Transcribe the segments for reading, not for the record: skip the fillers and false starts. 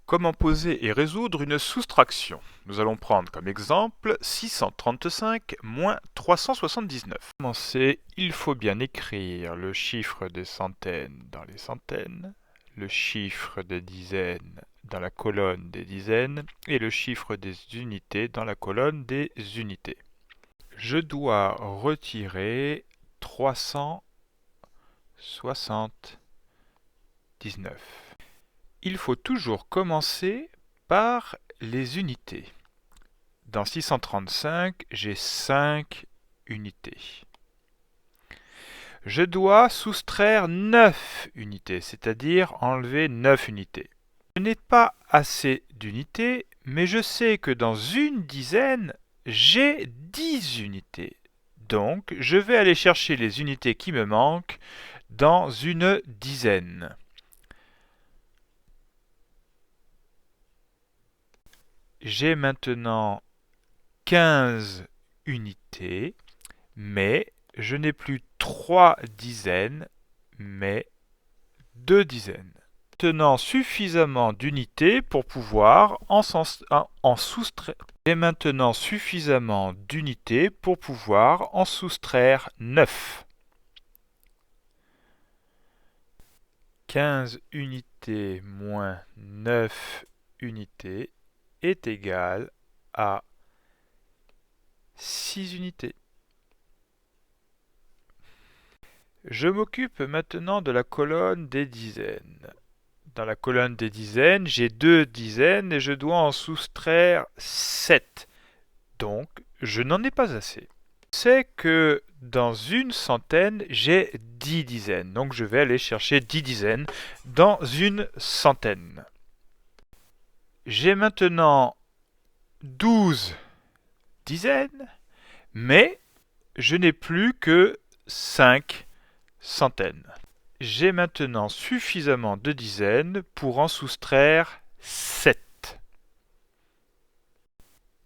Comment poser et résoudre une soustraction? Nous allons prendre comme exemple 635 moins 379. Pour commencer, il faut bien écrire le chiffre des centaines dans les centaines, le chiffre des dizaines dans la colonne des dizaines et le chiffre des unités dans la colonne des unités. Je dois retirer 379. Il faut toujours commencer par les unités. Dans 635, j'ai 5 unités. Je dois soustraire 9 unités, c'est-à-dire enlever 9 unités. Je n'ai pas assez d'unités, mais je sais que dans une dizaine, j'ai 10 unités. Donc, je vais aller chercher les unités qui me manquent dans une dizaine. J'ai maintenant 15 unités, mais je n'ai plus 3 dizaines, mais 2 dizaines. Maintenant suffisamment d'unités pour pouvoir en soustraire. J'ai maintenant suffisamment d'unités pour pouvoir en soustraire 9. 15 unités moins 9 unités est égal à 6 unités. Je m'occupe maintenant de la colonne des dizaines. Dans la colonne des dizaines, j'ai 2 dizaines et je dois en soustraire 7. Donc, je n'en ai pas assez. Je sais que dans une centaine, j'ai 10 dizaines. Donc, je vais aller chercher 10 dizaines dans une centaine. J'ai maintenant 12 dizaines, mais je n'ai plus que 5 centaines. J'ai maintenant suffisamment de dizaines pour en soustraire 7.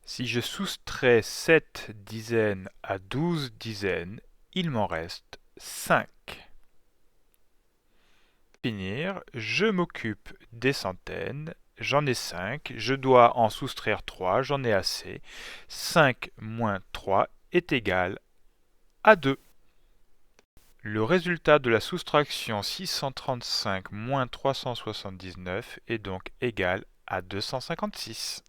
Si je soustrais 7 dizaines à 12 dizaines, il m'en reste 5. Pour finir, je m'occupe des centaines. J'en ai 5, je dois en soustraire 3, j'en ai assez. 5 moins 3 est égal à 2. Le résultat de la soustraction 635 moins 379 est donc égal à 256.